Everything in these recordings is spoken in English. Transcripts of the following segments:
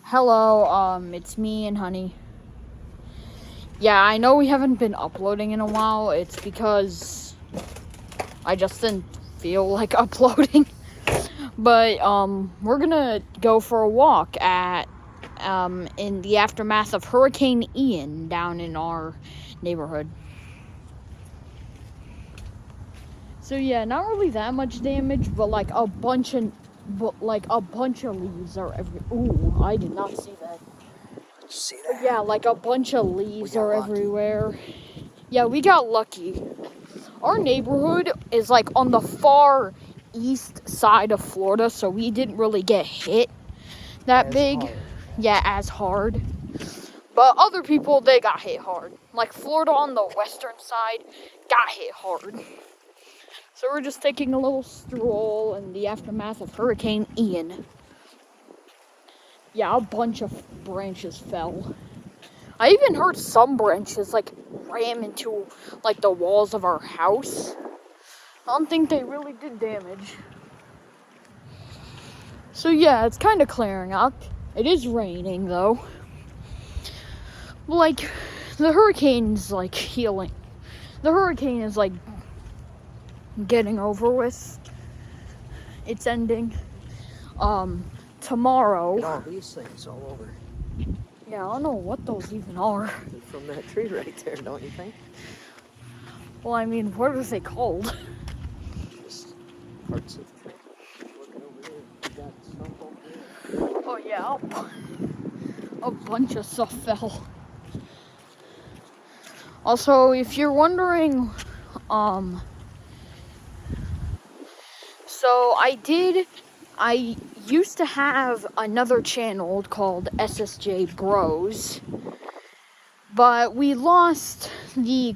Hello, it's me and Honey. Yeah, I know we haven't been uploading in a while. It's because I just didn't feel like uploading. But, we're gonna go for a walk in the aftermath of Hurricane Ian down in our neighborhood. So yeah, not really that much damage, but like a bunch of leaves are Ooh, I did not see that. See that? Yeah, like a bunch of leaves are lucky. everywhere. Yeah, we got lucky. Our neighborhood is like on the far east side of Florida, so we didn't really get hit that big. Hard. Yeah, as hard. But other people, they got hit hard. Like Florida on the western side got hit hard. So we're just taking a little stroll in the aftermath of Hurricane Ian. Yeah, a bunch of branches fell. I even heard some branches like ram into like the walls of our house. I don't think they really did damage. So yeah, it's kind of clearing up. It is raining though. Like the hurricane's like healing. The hurricane is like getting over with. It's ending. Tomorrow. Look at all these things all over. Yeah, I don't know what those even are. They're from that tree right there, don't you think? Well, I mean, what are they called? Just parts of the tree. Looking over there, you got stuff over there. Oh yeah, a bunch of stuff fell. Also, if you're wondering, so I used to have another channel called SSJ Bros, but we lost the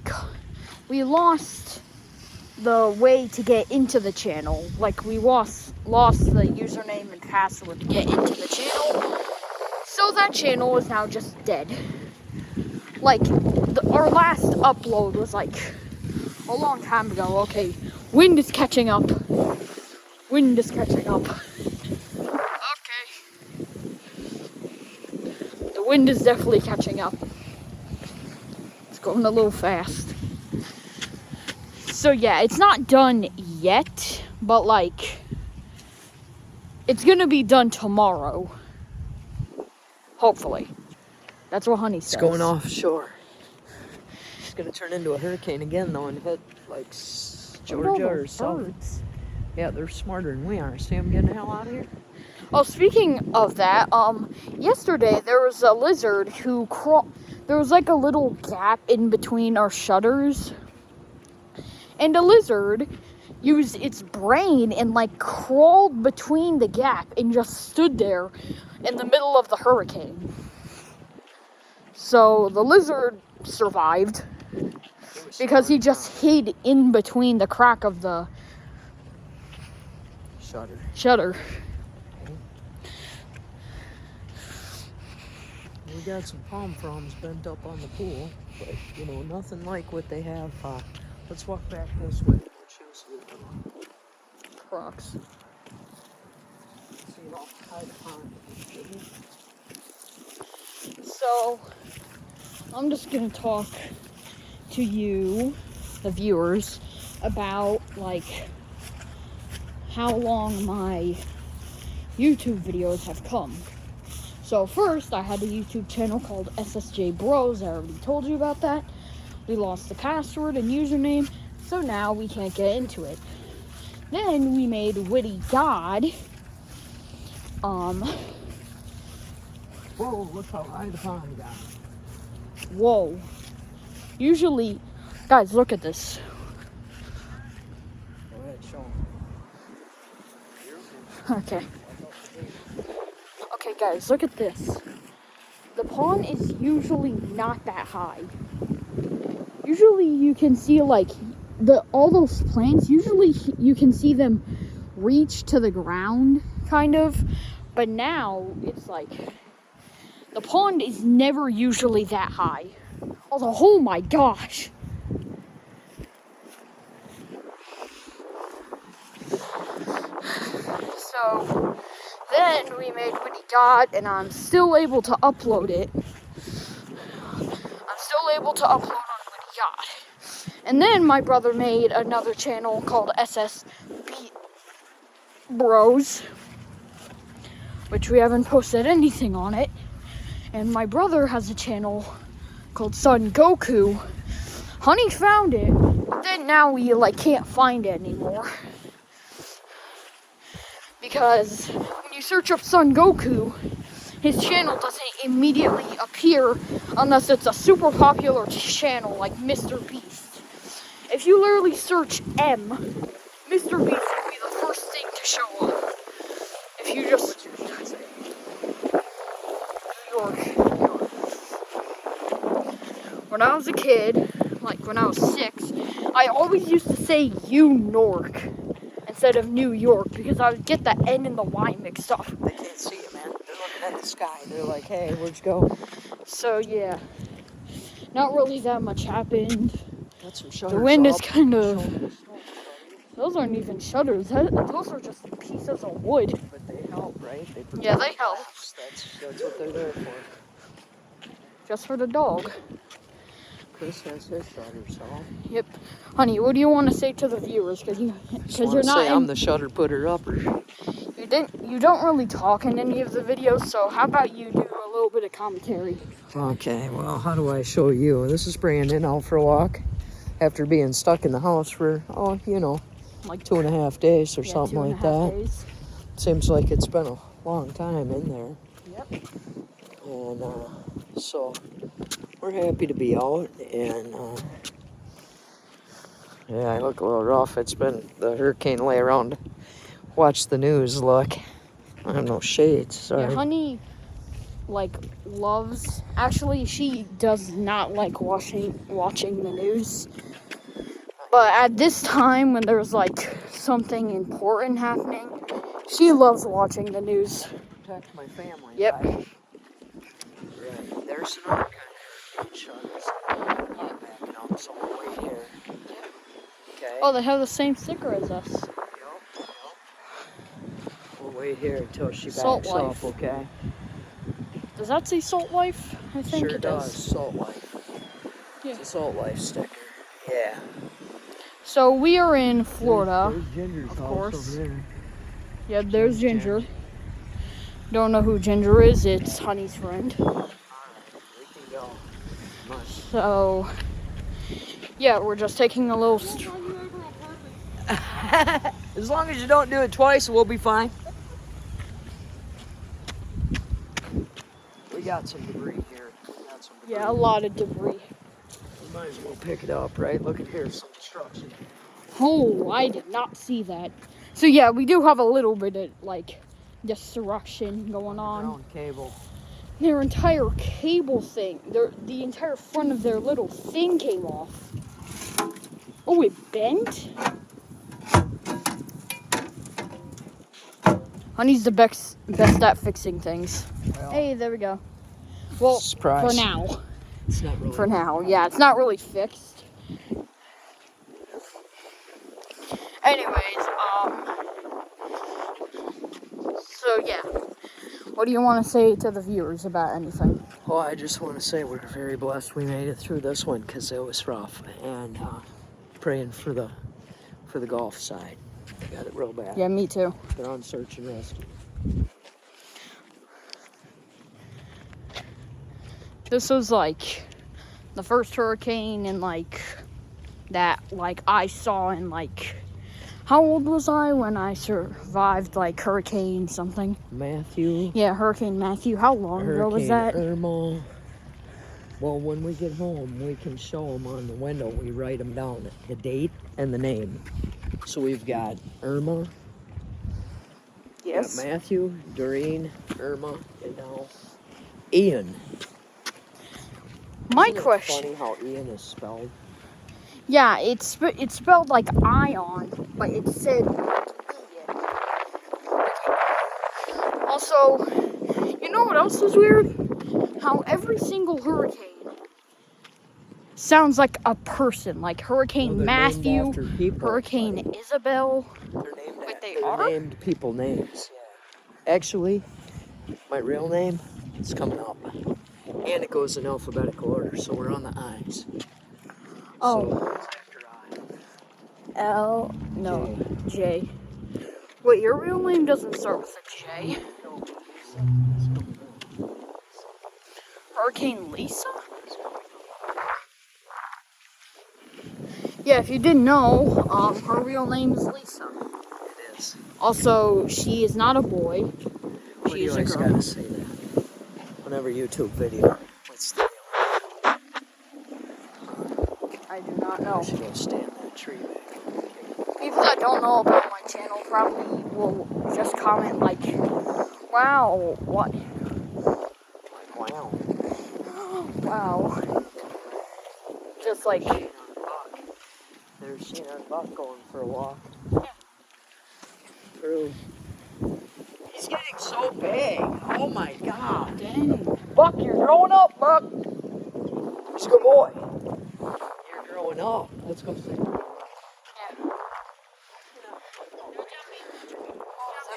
way to get into the channel. Like we lost the username and password to get into the channel. So that channel is now just dead. Like our last upload was like a long time ago. Okay, wind is catching up. Okay. The wind is definitely catching up. It's going a little fast. So yeah, it's not done yet, but like it's gonna be done tomorrow. Hopefully. That's what Honey says. It's going offshore. It's gonna turn into a hurricane again though and hit like Georgia or something. Yeah, they're smarter than we are. See them getting the hell out of here? Oh, speaking of that, yesterday there was a lizard who there was like a little gap in between our shutters. And a lizard used its brain and like crawled between the gap and just stood there in the middle of the hurricane. So the lizard survived because he just hid in between the crack of the shutter. We got some palm fronds bent up on the pool, but you know, nothing like what they have. Let's walk back this way. Crocs. So you don't hide the pond. So I'm just gonna talk to you, the viewers, about like how long my YouTube videos have come. So first, I had a YouTube channel called SSJ Bros. I already told you about that. We lost the password and username, so now we can't get into it. Then we made Witty God. Whoa, look how high the pond got. Whoa. Usually, guys, look at this. Go ahead, show them. Okay. Okay, guys, look at this. The pond is usually not that high. Usually you can see like all those plants, usually you can see them reach to the ground, kind of. But now it's like the pond is never usually that high. Also, oh my gosh. So then we made Witty Yacht, and I'm still able to upload it. On Witty Yacht. And then my brother made another channel called SSB Bros, which we haven't posted anything on it. And my brother has a channel called Son Goku. Honey found it, but then now we can't find it anymore. Because when you search up Son Goku, his channel doesn't immediately appear unless it's a super popular channel like Mr. Beast. If you literally search M, Mr. Beast will be the first thing to show up. If you just New York. When I was a kid, when I was 6, I always used to say York instead of New York because I would get the N and the Y mixed up. They can't see it, man. They're looking at the sky. They're like, hey, where'd you go? So, yeah. Not really that much happened. Got some shutters The wind is up. kind of... Those aren't even shutters. Those are just pieces of wood. But they help, right? They protect Yeah, they help. glass. That's what they're there for. Just for the dog. Chris has his shutters off. Yep. Honey, what do you want to say to the viewers? Because you're not say I'm the shutter putter upper. You don't really talk in any of the videos, so how about you do a little bit of commentary? Okay, well, how do I show you? This is Brandon out for a walk after being stuck in the house for, 2.5 days or something like that. Days. Seems like it's been a long time in there. Yep. And so we're happy to be out, and yeah, I look a little rough. It's been the hurricane lay around. Watch the news. Look, I have no shades. Sorry. Yeah, Honey loves. Actually, she does not like watching the news. But at this time, when there's something important happening, she loves watching the news. Protect my family. Yep. Right. There's another kind of shutters. Backing up, so we'll wait here. Okay. Oh, they have the same sticker as us. Yep. We'll wait here until she backs Salt up, Life. okay? Does that say Salt Life? I think Sure it does. does. Salt Life. Yeah. It's a Salt Life sticker. Yeah. So we are in Florida. There's Ginger's of house course. over there. Yeah, there's Ginger. Don't know who Ginger is. It's Honey's friend. Alright, we can go. So, yeah, we're just taking a little... As long as you don't do it twice, we'll be fine. We got some debris here. Yeah, a lot of debris. We might as well pick it up, right? Look at here, some destruction. Oh, I did not see that. So, yeah, we do have a little bit of, destruction going on. Ground cable. Their entire cable thing, the entire front of their little thing came off. Oh, it bent? Honey's the best at fixing things. Well, Hey, there we go. Well, surprise. for now. It's not really. For now, yeah, it's not really fixed. Anyways, so yeah. What do you want to say to the viewers about anything? Well, I just want to say we're very blessed we made it through this one because it was rough, and praying for the Gulf side. They got it real bad. Yeah, me too. They're on search and rescue. This was the first hurricane and that I saw in how old was I when I survived Hurricane something? Matthew. Yeah, Hurricane Matthew. How long ago was that? Hurricane Irma. Well, when we get home, we can show them on the window. We write them down, the date and the name. So we've got Irma. Yes. Got Matthew, Doreen, Irma, and now Ian. My Isn't it question. funny how Ian is spelled? Yeah, it's spelled like ion, but it said Ian. Also, you know what else is weird? How every single hurricane sounds like a person, like Hurricane Well, they're named Matthew, after people, Hurricane buddy. Isabel. They're named, Wait, they're are? named people names. Yeah. Actually, my real name is coming up. And it goes in alphabetical order, so we're on the I's. Oh. So it's after I. L, no, J. Wait, your real name doesn't start with a J? Hurricane Lisa? Yeah, if you didn't know, her real name is Lisa. It is. Also, she is not a boy. Why do She you is a always girl. gotta say that? Whenever YouTube video. What's the deal? I do not I know. should go stand that tree back. People that don't know about my channel probably will just comment like, wow, what? Like, wow. Wow. Just like, There's Sheena and Buck going for a walk. Yeah. True. He's getting so big. Oh my god. dang. Buck, you're growing up, Buck. He's a good boy. You're growing up. Let's go see. They're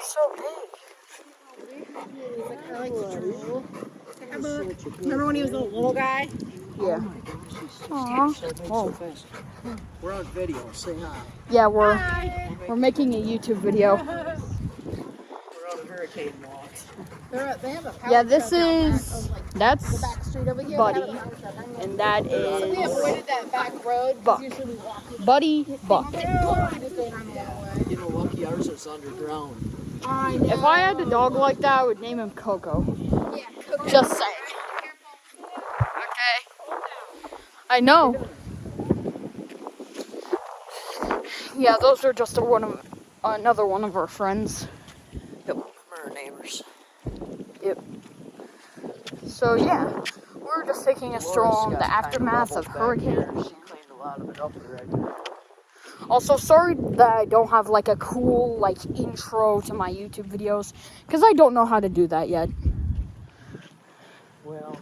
so big. I like to drool. Remember when he was a little guy? Yeah. Aw. Oh. We're on video. Say hi. Yeah, we're making a YouTube video. We're on a hurricane walk. They have a power Yeah, this truck out back is, of, like, that's the back street over here. Buddy, They have a power truck. I know. and that So we is avoided that back road. Buck. Usually we walk. Buddy Buck. We just go around the other way. You know, lucky ours is underground. I know. If I had a dog like that, I would name him Coco. Yeah, Coco. Just saying. Okay. I know. Yeah, those are just another one of our friends. Yep. We're our neighbors. Yep. So yeah, we're just taking a stroll in the aftermath of Hurricane. She cleaned a lot of it up already. Also, sorry that I don't have like a cool like intro to my YouTube videos, because I don't know how to do that yet. Well,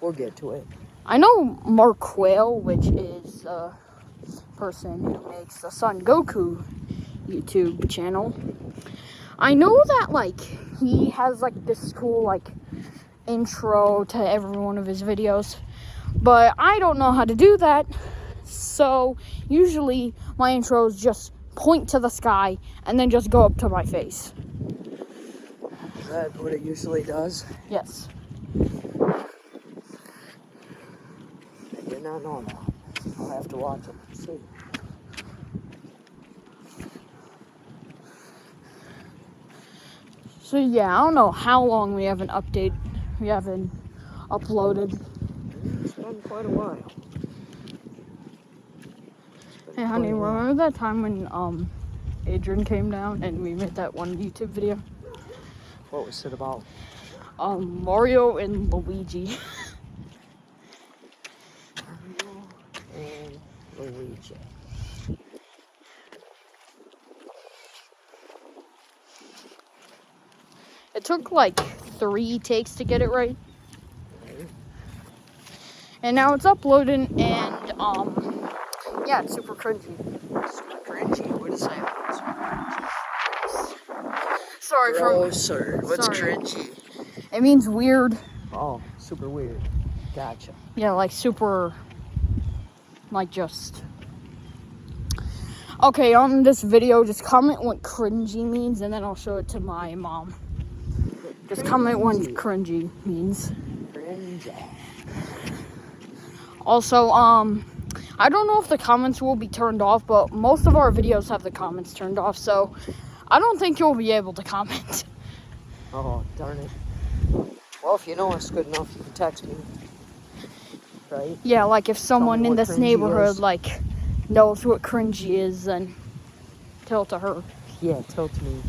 we'll get to it. I know Mark Quayle, which is a person who makes the Son Goku YouTube channel. I know that like he has like this cool like intro to every one of his videos, but I don't know how to do that. So usually my intros just point to the sky and then just go up to my face. Is that what it usually does? Yes. I did not know that. I'll have to watch them. See. So yeah, I don't know how long we haven't uploaded. It's been quite a while. Hey honey, remember that time when Adrian came down and we made that one YouTube video? What was it about? Mario and Luigi. Mario and Luigi. It took like 3 takes to get it right. And now it's uploading and yeah, it's super cringy. Super cringy. What is that? Sorry for Grosser. What's Sorry. cringy? it means weird. Oh, super weird. Gotcha. Yeah, like super like just okay, on this video just comment what cringy means and then I'll show it to my mom. Just comment what cringy means. Cringy. Also, I don't know if the comments will be turned off, but most of our videos have the comments turned off, so I don't think you'll be able to comment. Oh, darn it. Well, if you know us good enough, you can text me. Right? Yeah, like if someone me in what this cringy neighborhood is. like knows what cringy is, then tell it to her. Yeah, tell it to me.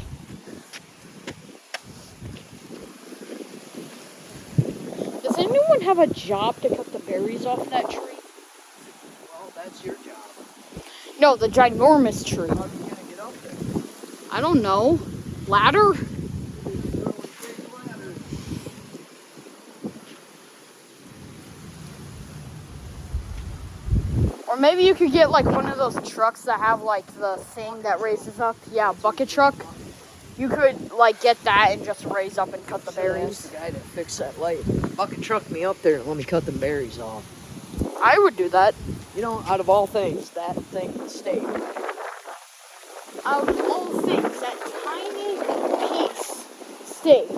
Does anyone have a job to cut the berries off that tree? Well, that's your job. No, the ginormous tree. How are you gonna get up there? I don't know. Ladder? Or maybe you could get like one of those trucks that have like the thing that raises up. Yeah, bucket truck. you could like get that and just raise up and cut the berries. That's the guy that fixed that light. Fucking truck me up there and let me cut them berries off. I would do that. You know, out of all things, that thing would stay. Out of all things, that tiny piece stayed.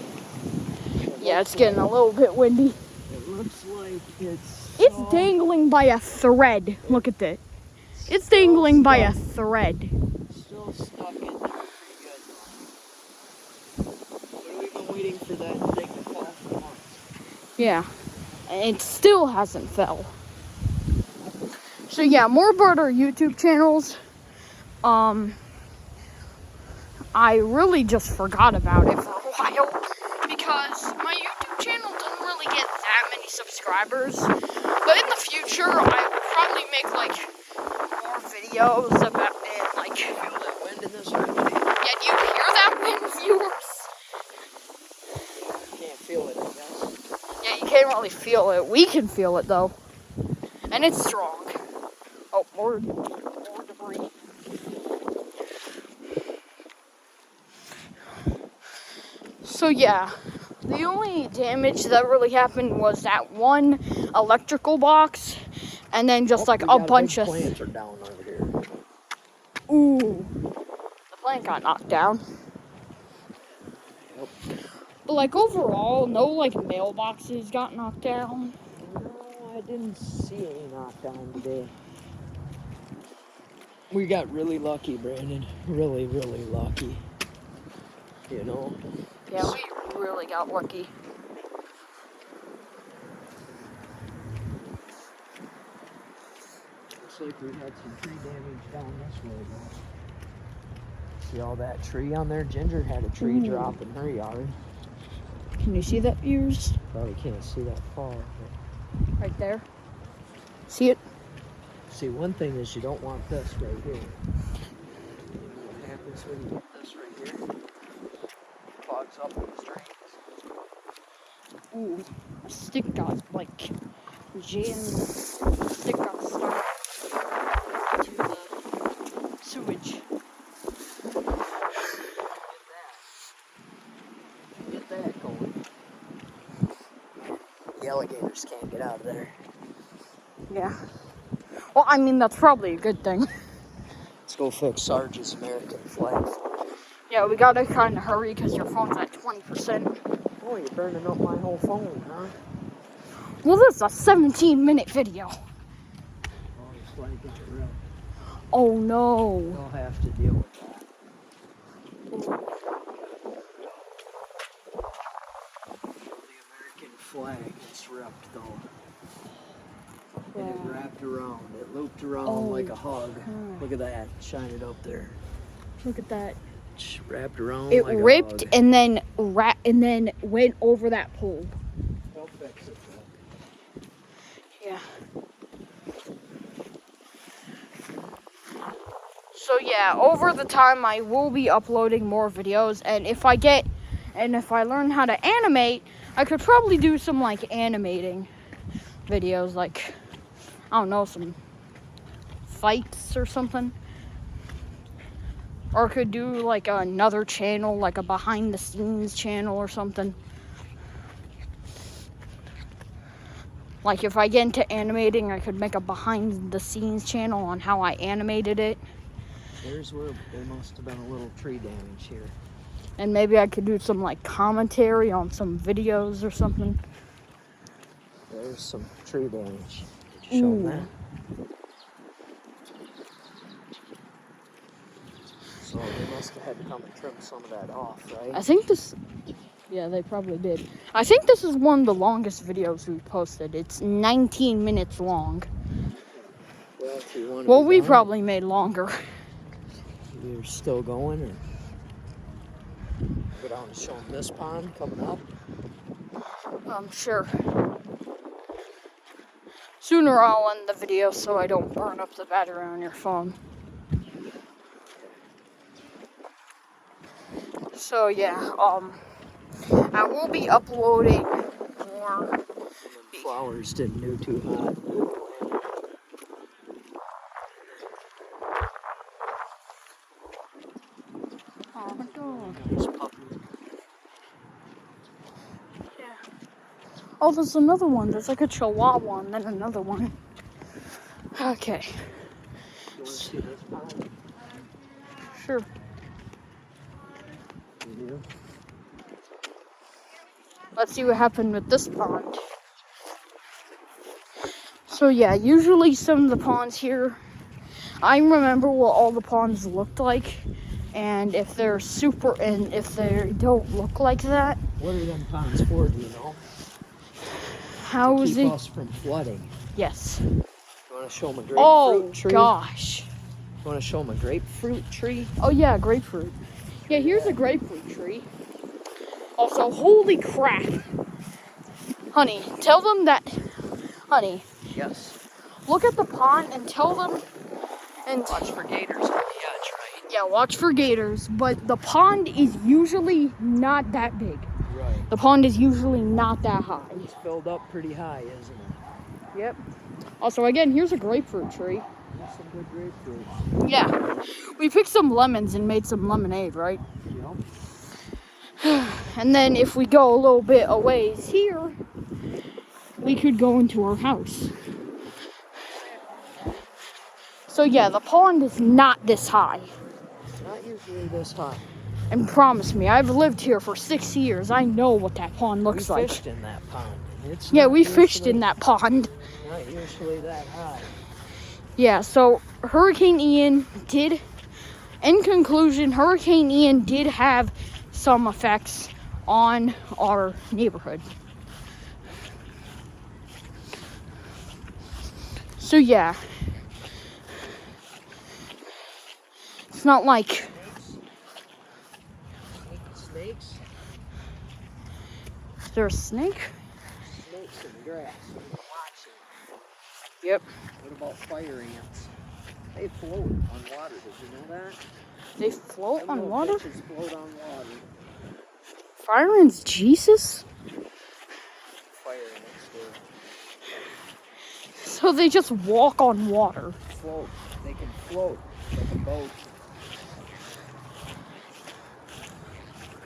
Yeah, it's getting a little bit windy. It looks like It's dangling by a thread. Look at that. It's dangling by a thread. Still stuck in there pretty good. But we've been waiting for that thing to fall for months. Yeah. And it still hasn't fell. So yeah, more about our YouTube channels. I really just forgot about it for a while because my YouTube channel doesn't really get that many subscribers. But in the future, I will probably make like more videos about it. Like, Feel that wind in this room? yeah, do you hear that wind, viewers? Can't feel it, I guess. Yeah, you can't really feel it. We can feel it though, and it's strong. Oh, more debris. So yeah, the only damage that really happened was that one electrical box, and then just like a bunch of. Plants are down over here. Ooh, the plant got knocked down. Yep. But like overall, no like mailboxes got knocked down. No, I didn't see any knockdown today. We got really lucky, Brandon. Really, really lucky. You know? Yeah, we really got lucky. Looks like we had some tree damage down this way, though. See all that tree on there? Ginger had a tree Ooh. drop in her yard. Can you see that, viewers? Probably can't see that far. But Right there. See it? see, one thing is you don't want this right here. You know what happens when you get this right here? Clogs up the drains. Ooh, a stick got like jammed. Stick got stuck to the sewage. Get that going. The alligators can't get out of there. Yeah. Well, I mean, that's probably a good thing. Let's go fix Sarge's American flag. Yeah, we gotta kind of hurry because your phone's at 20%. Oh, you're burning up my whole phone, huh? Well, this is a 17-minute video. Oh, your flag got ripped. Oh no. We'll have to deal with that. The American flag is ripped, though. And it wrapped around. It looped around like a hug. Look at that. Shine it up there. Look at that. Wrapped around It like ripped a hug. and then went over that pole. They'll fix it, though. Yeah. So yeah, over the time I will be uploading more videos, and if I learn how to animate, I could probably do some like animating videos, like I don't know, some fights or something. Or could do like another channel, like a behind the scenes channel or something. Like if I get into animating, I could make a behind the scenes channel on how I animated it. There's where there must have been a little tree damage here. And maybe I could do some like commentary on some videos or something. There's some tree damage. Did you show them that? So they must have had to come and trim some of that off, right? I think yeah, they probably did. I think this is one of the longest videos we've posted. It's 19 minutes long. Well, if you want to Well, be we done, probably made longer. You're still going, or go down and show them this pond coming up. I'm sure. Sooner I'll end the video so I don't burn up the battery on your phone. So yeah, I will be uploading more. Flowers didn't do too hot. Oh my god. Nice Oh, there's another one. There's like a chihuahua and then another one. Okay. You want to see this pond? Sure. You do? Let's see what happened with this pond. So yeah, usually some of the ponds here, I remember what all the ponds looked like, and if they're if they don't look like that, What are them ponds for, do you know? how To is keep it? us from flooding. Yes. You want to show them a grapefruit tree? Gosh. You want to show them a grapefruit tree? Oh yeah, grapefruit. Yeah, here's a grapefruit tree. Also, holy crap. Honey, tell them that, honey, Yes. look at the pond and tell them, and Watch for gators on the edge, right? yeah, watch for gators, but the pond is usually not that big. Right. The pond is usually not that high. It's filled up pretty high, isn't it? Yep. Also, again, here's a grapefruit tree. There's some good grapefruit. Yeah. We picked some lemons and made some lemonade, right? Yep. And then if we go a little bit a ways here, we could go into our house. So yeah, the pond is not this high. It's not usually this high. And promise me, I've lived here for 6 years. I know what that pond looks We like. fished in that pond. It's Yeah, not we fished usually- in that pond. Not usually that high. Yeah, so Hurricane Ian did, in conclusion, Hurricane Ian did have some effects on our neighborhood. So yeah, it's not like, Snakes? is there a snake? Snakes in the grass. Watching. Yep. What about fire ants? They float on water. Did you know that? They float Them on little water? bitches float on water. Fire ants, Jesus? Fire ants do. So they just walk on water. Float. They can float like a boat.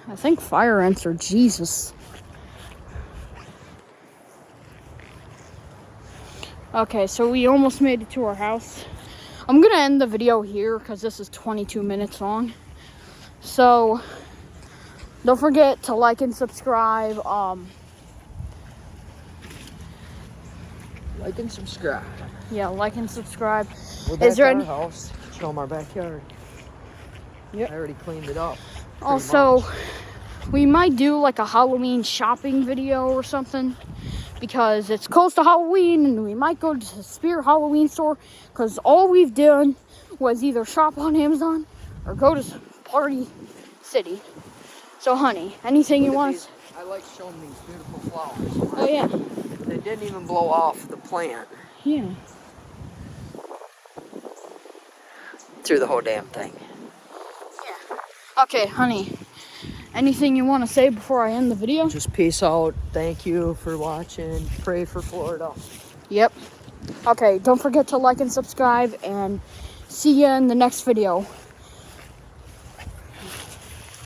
I think fire ants are Jesus. Okay, so we almost made it to our house. I'm gonna end the video here because this is 22 minutes long. So don't forget to like and subscribe. Like and subscribe. Yeah, like and subscribe. We're back Is there at our any? house. Show them our backyard. Yep. I already cleaned it up. pretty Also, much. we might do like a Halloween shopping video or something because it's close to Halloween and we might go to the Spirit Halloween store because all we've done was either shop on Amazon or go to Party City. So, honey, anything you Look at want? these- I like showing these beautiful flowers. Oh yeah, They didn't even blow off the plant yeah. through the whole damn thing. Okay, honey. Anything you want to say before I end the video? Just peace out. Thank you for watching. Pray for Florida. Yep. Okay, don't forget to like and subscribe and see you in the next video.